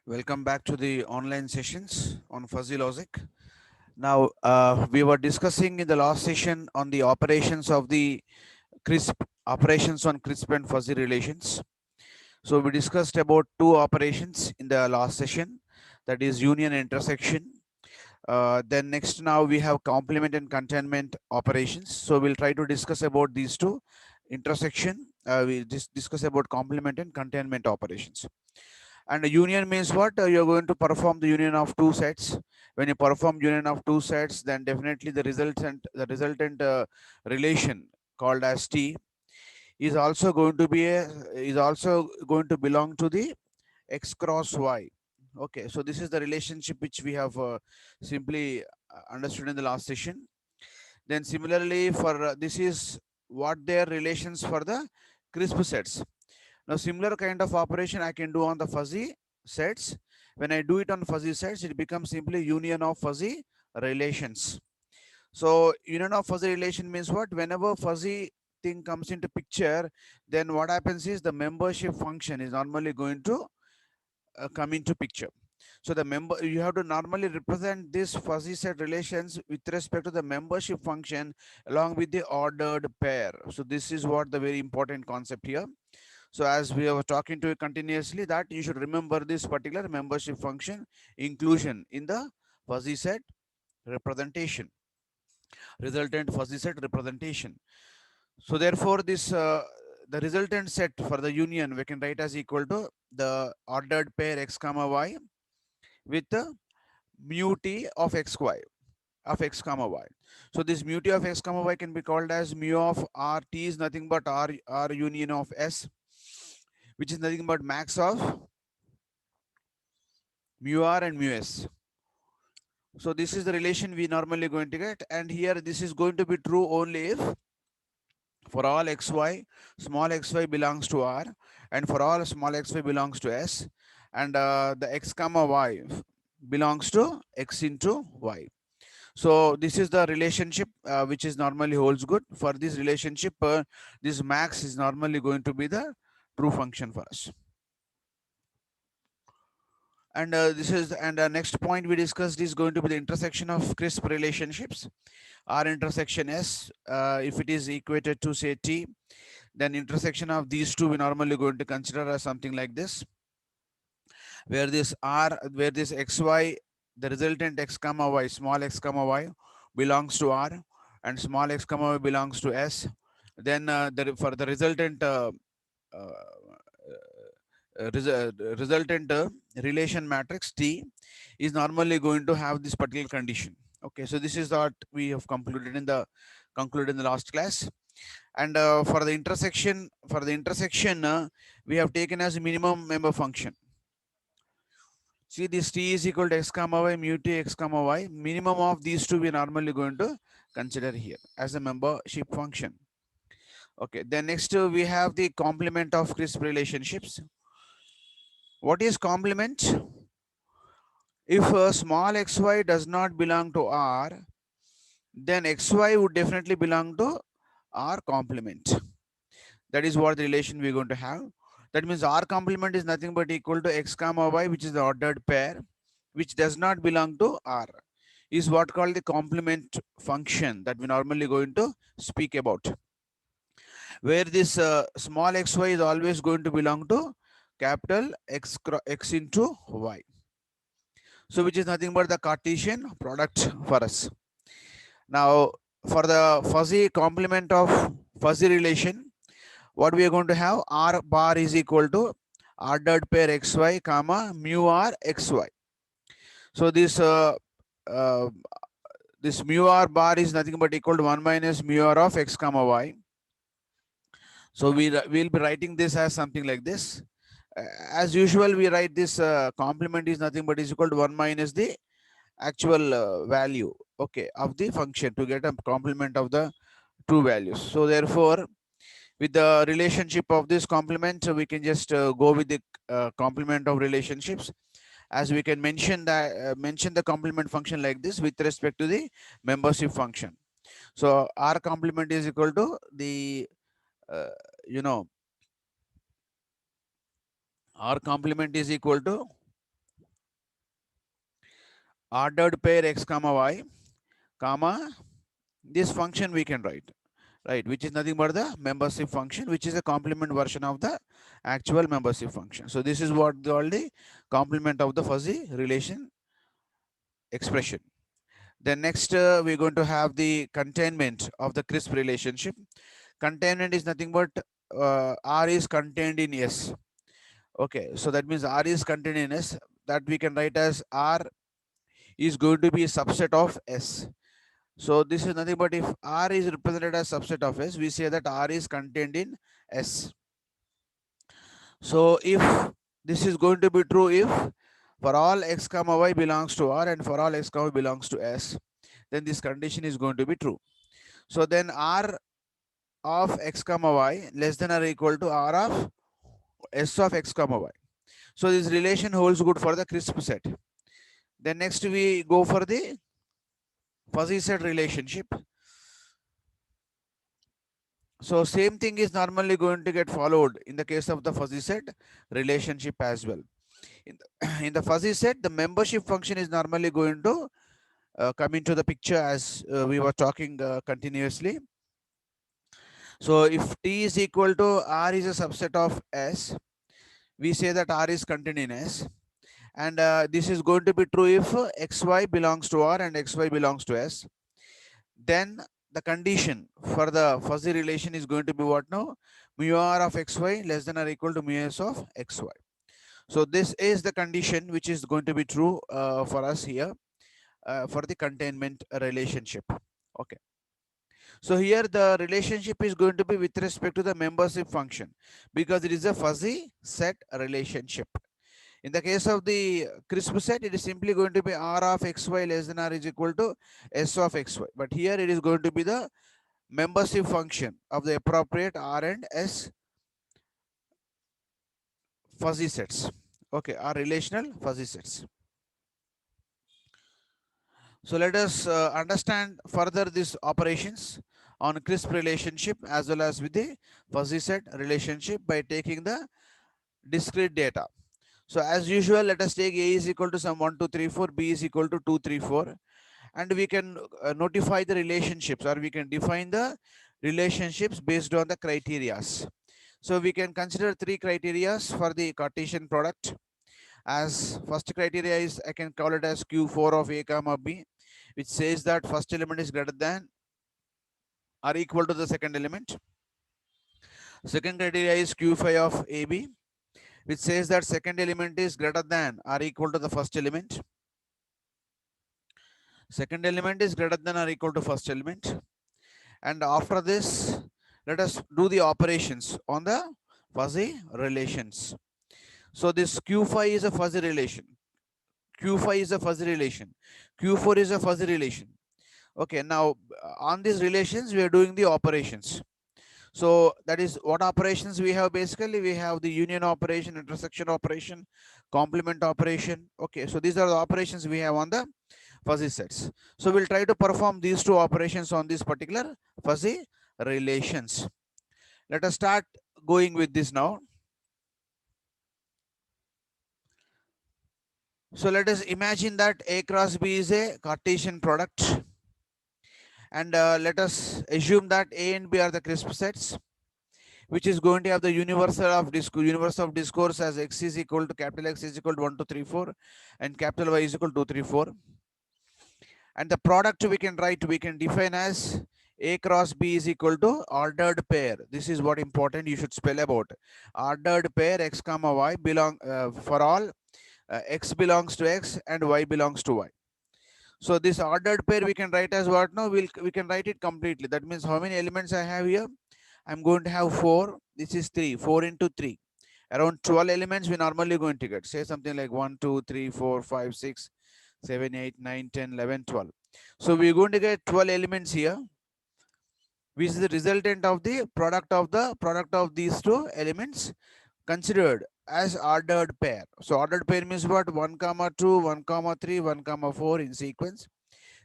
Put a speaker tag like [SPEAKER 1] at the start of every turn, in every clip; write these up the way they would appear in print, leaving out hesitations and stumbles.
[SPEAKER 1] Welcome back to the online sessions on fuzzy logic. Now, we were discussing in the last session on the operations of the crisp operations on crisp and fuzzy relations. So we discussed about two operations in the last session, that is union and intersection. Then next now we have complement and containment operations. So we'll try to discuss about these two intersection. We discuss about complement and containment operations. And a union means what? You're going to perform the union of two sets. When you perform union of two sets, then definitely the resultant relation called as T is also going to be is also going to belong to the X cross Y. Okay, so this is the relationship which we have simply understood in the last session. Then similarly for this is what their relations for the crisp sets. Now similar kind of operation I can do on the fuzzy sets. When I do it on fuzzy sets, it becomes simply union of fuzzy relations. So union of fuzzy relation means what? Whenever fuzzy thing comes into picture, then what happens is the membership function is normally going to come into picture. So the member, you have to normally represent this fuzzy set relations with respect to the membership function along with the ordered pair. So this is what the very important concept here. So as we are talking to you continuously, that you should remember this particular membership function inclusion in the fuzzy set representation, resultant fuzzy set representation. So therefore this the resultant set for the union we can write as equal to the ordered pair x comma y with the mu t of x y of x comma y. So this mu t of x comma y can be called as mu of r t is nothing but r union of s, which is nothing but max of mu r and mu s. So this is the relation we normally going to get, and here this is going to be true only if for all xy, small xy belongs to r, and for all small xy belongs to s, and the x comma y belongs to x into y. So this is the relationship which is normally holds good. For this relationship, this max is normally going to be the true function for us. And this is and next point we discussed is going to be the intersection of crisp relationships. R intersection S, if it is equated to say T, then intersection of these two we normally going to consider as something like this, where this R, where this XY, the resultant x comma y, small x comma y belongs to R, and small x comma y belongs to S. Then for the resultant uh, resultant relation matrix T is normally going to have this particular condition. Okay, so this is what we have concluded in the last class. And for the intersection we have taken as minimum member function. See, this T is equal to x comma y mu t x comma y. Minimum of these two we are normally going to consider here as a membership function. Okay, then next we have the complement of crisp relationships. What is complement? If a small xy does not belong to R, then xy would definitely belong to R complement. That is what the relation we're going to have. That means R complement is nothing but equal to x comma y, which is the ordered pair, which does not belong to R, is what called the complement function that we normally going to speak about. Where this small xy is always going to belong to capital X into y. So which is nothing but the Cartesian product for us. Now for the fuzzy complement of fuzzy relation, what we are going to have, R bar is equal to ordered pair xy comma mu r xy. So uh, this mu r bar is nothing but equal to 1 minus mu r of x comma y. So we'll be writing this as something like this. As usual, we write this complement is nothing but is equal to 1 minus the actual value, okay, of the function to get a complement of the two values. So therefore, with the relationship of this complement, we can just go with the complement of relationships, as we can mention that mention the complement function like this with respect to the membership function. So R complement is equal to the uh, you know R complement is equal to ordered pair x comma y comma this function we can write, right, which is nothing but the membership function, which is a complement version of the actual membership function. So this is what called the complement of the fuzzy relation expression. Then next we're going to have the containment of the crisp relationship. Containment is nothing but R is contained in S. Okay, so that means R is contained in S, that we can write as R is going to be a subset of S. So this is nothing but if R is represented as subset of S, we say that R is contained in S. So if this is going to be true if for all x comma y belongs to R and for all x comma y belongs to S, then this condition is going to be true. So then R of x comma y less than or equal to R of S of x comma y. So this relation holds good for the crisp set. Then next we go for the fuzzy set relationship. So same thing is normally going to get followed in the case of the fuzzy set relationship as well. In the fuzzy set, the membership function is normally going to come into the picture as we were talking continuously. So if T is equal to R is a subset of S, we say that R is contained in S. And this is going to be true if XY belongs to R and XY belongs to S. Then the condition for the fuzzy relation is going to be what now? Mu R of XY less than or equal to mu S of XY. So this is the condition which is going to be true for us here for the containment relationship. Okay. So here the relationship is going to be with respect to the membership function because it is a fuzzy set relationship. In the case of the crisp set, it is simply going to be R of XY less than or is equal to S of XY. But here it is going to be the membership function of the appropriate R and S fuzzy sets. Okay, are relational fuzzy sets. So let us understand further these operations on crisp relationship as well as with the fuzzy set relationship by taking the discrete data. So as usual, let us take A is equal to some 1, 2, 3, 4, B is equal to 2, 3, 4, and we can notify the relationships or we can define the relationships based on the criterias. So we can consider three criterias for the Cartesian product. As first criteria is, I can call it as Q4 of A comma B, which says that first element is greater than or equal to the second element. Second criteria is Q5 of AB, which says that second element is greater than or equal to the first element. Second element is greater than or equal to first element. And after this, let us do the operations on the fuzzy relations. So this Q5 is a fuzzy relation. Q5 is a fuzzy relation. Q4 is a fuzzy relation. Okay, now on these relations, we are doing the operations. So that is what operations we have. Basically, we have the union operation, intersection operation, complement operation. Okay, so these are the operations we have on the fuzzy sets. So we'll try to perform these two operations on this particular fuzzy relations. Let us start going with this now. So let us imagine that A cross B is a Cartesian product. And let us assume that A and B are the crisp sets, which is going to have the universe of discourse as x is equal to capital X is equal to 1, 2, 3, 4 and capital Y is equal to 2, 3, 4. And the product we can define as A cross B is equal to ordered pair. This is what important you should spell about. Ordered pair X comma Y belong for all X belongs to X and Y belongs to Y. So this ordered pair we can write as what now? We can write it completely. That means how many elements I have here? I'm going to have 4. This is 3. 4 into 3. Around 12 elements we normally going to get. Say something like 1, 2, 3, 4, 5, 6, 7, 8, 9, 10, 11, 12. So we're going to get 12 elements here, which is the resultant of the product of these two elements considered as ordered pair. So ordered pair means what? 1 comma 2, 1 comma 3, 1 comma 4 in sequence.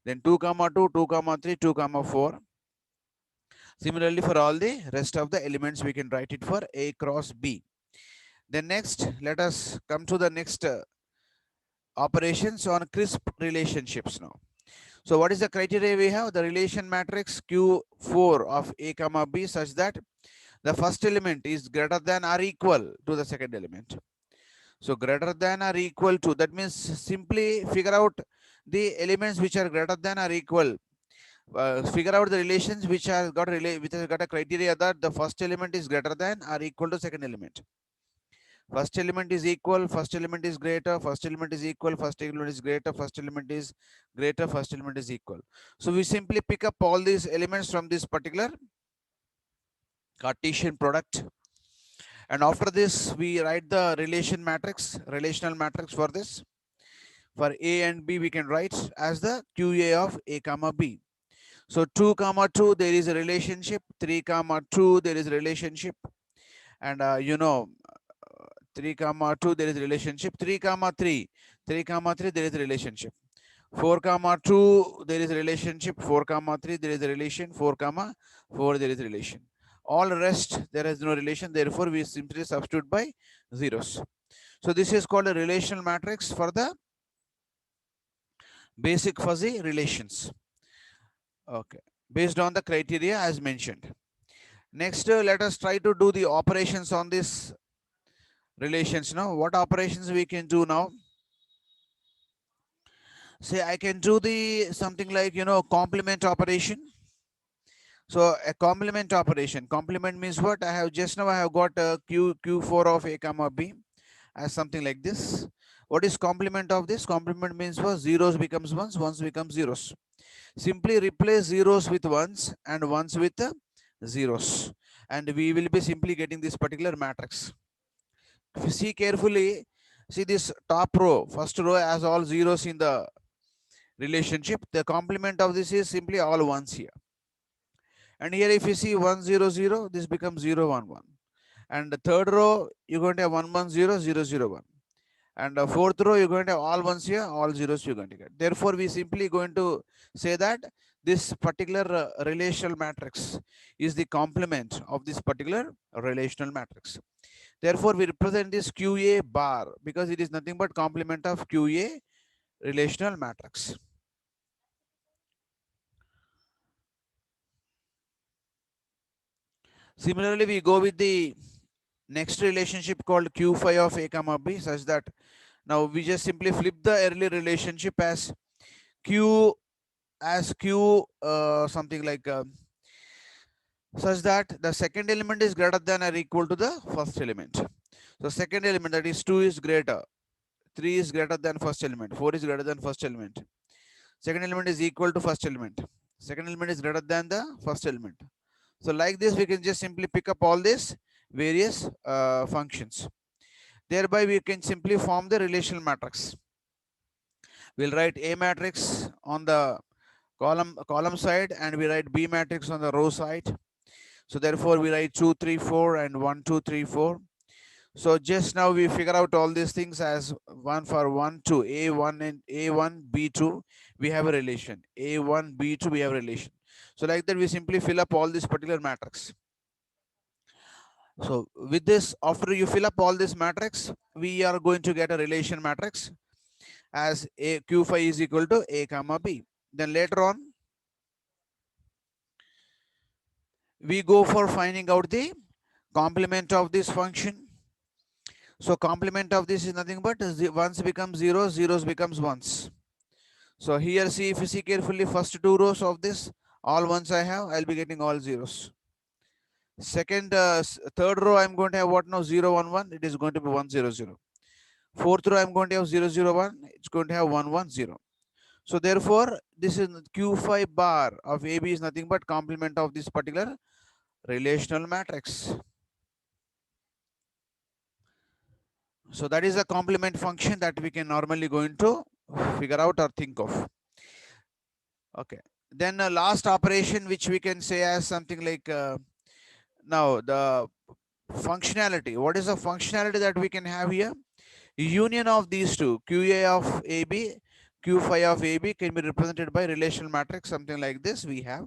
[SPEAKER 1] Then 2 comma 2, 2 comma 3, 2 comma 4. Similarly, for all the rest of the elements, we can write it for A cross B. Then next, let us come to the next operations on crisp relationships now. So what is the criteria we have? The relation matrix Q4 of A comma B such that the first element is greater than or equal to the second element. So greater than or equal to, that means simply figure out the elements which are greater than or equal. Figure out the relations which has got a criteria that the first element is greater than or equal to second element. First element is equal, first element is greater, first element is equal, first element is greater, first element is greater, first element is equal. So we simply pick up all these elements from this particular Cartesian product. And after this, we write the relational matrix for this. For A and B, we can write as the QA of A comma B. So 2 comma 2, there is a relationship. 3 comma 2, there is a relationship. And 3 comma 2, there is a relationship. 3 comma 3, 3 comma 3, there is a relationship. 4 comma 2, there is a relationship. 4 comma 3, there is a relation. 4 comma 4, there is a relation. All rest, there is no relation. Therefore, we simply substitute by zeros. So this is called a relational matrix for the basic fuzzy relations. Okay, based on the criteria as mentioned. Next, let us try to do the operations on this relations. Now, what operations we can do now? Say I can do the something like complement operation. So a complement operation. Complement means what? I have just now I have got a Q4 of A comma B as something like this. What is complement of this? Complement means what? Zeros becomes ones, ones becomes zeros. Simply replace zeros with ones and ones with zeros, and we will be simply getting this particular matrix. If you see carefully, see this top row, first row has all zeros in the relationship. The complement of this is simply all ones here. And here if you see 1 0 0, this becomes 0 1 1. And the third row you're going to have 1 1 0 0 0 1. And the fourth row you're going to have all ones here, all zeros you're going to get. Therefore we simply going to say that this particular relational matrix is the complement of this particular relational matrix. Therefore we represent this QA bar because it is nothing but complement of QA relational matrix. Similarly, we go with the next relationship called Q5 of A comma B such that now we just simply flip the early relationship as Q something like such that the second element is greater than or equal to the first element. So second element, that is 2 is greater, 3 is greater than first element, 4 is greater than first element. Second element is equal to first element. Second element is greater than the first element. So like this, we can just simply pick up all these various functions. Thereby, we can simply form the relational matrix. We'll write A matrix on the column side, and we write B matrix on the row side. So therefore, we write 2, 3, 4, and 1, 2, 3, 4. So just now we figure out all these things as 1 for 1, 2, A1 and A1, B2, we have a relation. A1, B2, we have a relation. So like that, we simply fill up all this particular matrix. So with this, after you fill up all this matrix, we are going to get a relation matrix as a Q5 is equal to A comma B. Then later on, we go for finding out the complement of this function. So complement of this is nothing but ones becomes zeros, zeros becomes ones. So here, see, if you see carefully, first two rows of this, all ones I have, I'll be getting all zeros. Second, third row, I'm going to have what now? 0, 1, 1. It is going to be 1, 0, 0. Fourth row, I'm going to have 0, 0, 1. It's going to have 1, 1, 0. So therefore, this is Q5 bar of AB is nothing but complement of this particular relational matrix. So that is a complement function that we can normally going to figure out or think of. Okay. Then last operation, which we can say as something like now the functionality. What is the functionality that we can have here? Union of these two, QA of AB, Q5 of AB can be represented by relational matrix, something like this we have.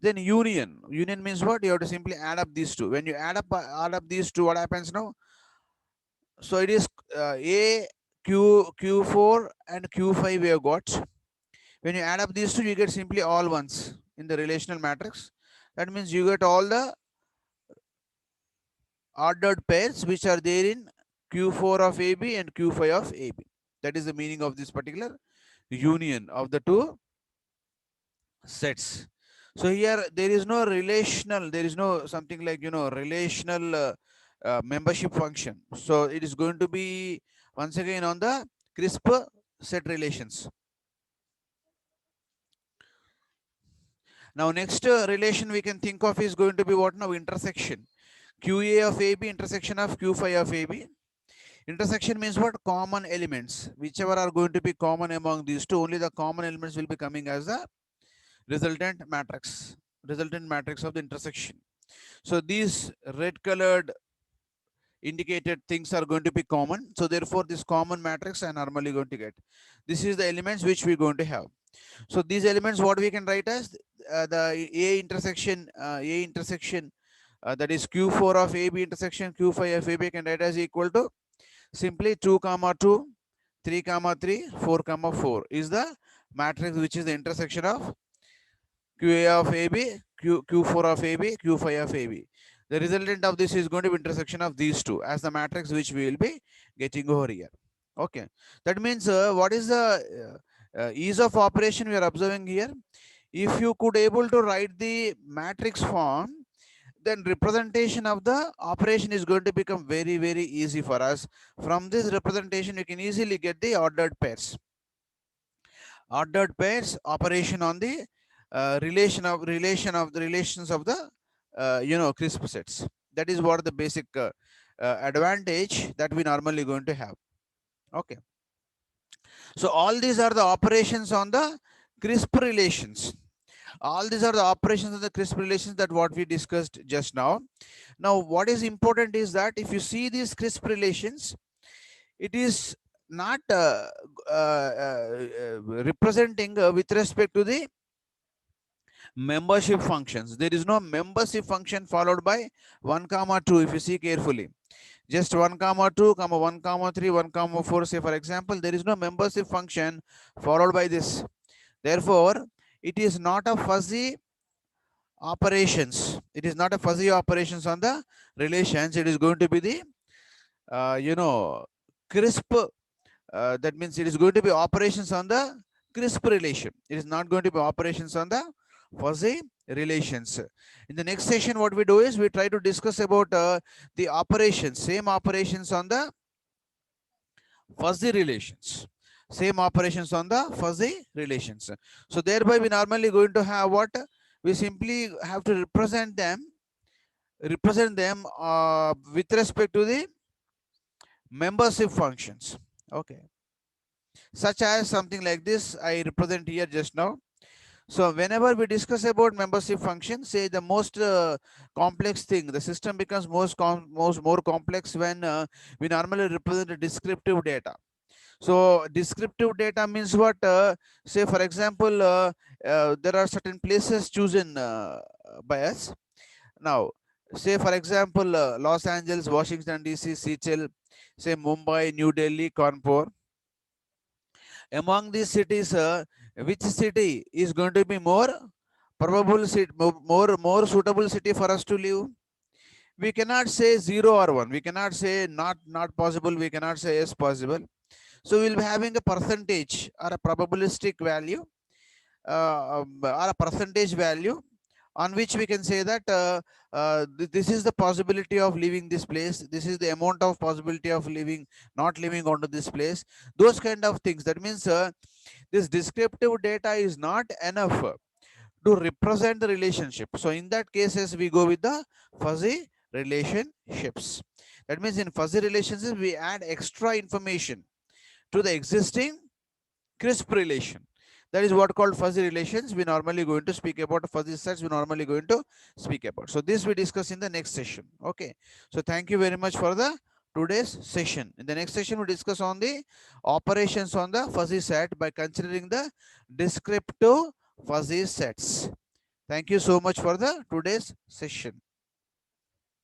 [SPEAKER 1] Then union. Union means what? You have to simply add up these two. When you add up these two, what happens now? So it is A Q4 and Q5 we have got. When you add up these two, you get simply all ones in the relational matrix. That means you get all the ordered pairs which are there in Q4 of AB and Q5 of AB. That is the meaning of this particular union of the two sets. So here there is no relational, there is no something like, relational membership function. So it is going to be once again on the crisp set relations. Now next relation we can think of is going to be what now? Intersection. QA of AB, intersection of Q5 of AB. Intersection means what? Common elements. Whichever are going to be common among these two, only the common elements will be coming as the resultant matrix of the intersection. So these red colored indicated things are going to be common. So therefore this common matrix I normally going to get. This is the elements which we're going to have. So these elements, what we can write as the A intersection, that is Q4 of AB intersection Q5 of AB, can write as equal to simply 2 comma 2, 3 comma 3, 4 comma 4 is the matrix which is the intersection of QA of AB, Q4 of AB, Q5 of AB. The resultant of this is going to be intersection of these two as the matrix which we will be getting over here. Okay, that means what is the ease of operation we are observing here? If you could able to write the matrix form, then representation of the operation is going to become very, very easy for us. From this representation, you can easily get the ordered pairs. Ordered pairs operation on the relations of the crisp sets. That is what the basic advantage that we normally going to have. Okay. So all these are the operations on the crisp relations. All these are the operations of the crisp relations that what we discussed just now. Now, what is important is that if you see these crisp relations, it is not representing with respect to the membership functions. There is no membership function followed by 1 comma 2 if you see carefully. Just 1 comma 2 comma 1 comma 3 1 comma 4, say for example, there is no membership function followed by this. Therefore it is not a fuzzy operations. It is not a fuzzy operations on the relations. It is going to be the crisp. That means it is going to be operations on the crisp relation. It is not going to be operations on the fuzzy relations. In the next session, what we do is we try to discuss about the operations, same operations on the fuzzy relations. Same operations on the fuzzy relations. So thereby we normally going to have what? We simply have to represent them with respect to the membership functions. Okay. Such as something like this I represent here just now. So whenever we discuss about membership function, say the most complex thing, the system becomes more complex when we normally represent the descriptive data. So descriptive data means what? Say for example, there are certain places chosen by us. Now, say for example, Los Angeles, Washington DC, Seattle, say Mumbai, New Delhi, Kanpur. Among these cities, which city is going to be more probable city, more suitable city for us to live? We cannot say 0 or 1. We cannot say not possible. We cannot say yes possible. So we'll be having a percentage or a probabilistic value or a percentage value on which we can say that this is the possibility of leaving this place. This is the amount of possibility of not living onto this place. Those kind of things. That means this descriptive data is not enough to represent the relationship. So in that cases, we go with the fuzzy relationships. That means in fuzzy relationships, we add extra information to the existing crisp relation. That is what called fuzzy relations. We normally going to speak about fuzzy sets. We normally going to speak about. So this we discuss in the next session. Okay. So thank you very much for the today's session. In the next session, we discuss on the operations on the fuzzy set by considering the descriptive fuzzy sets. Thank you so much for the today's session.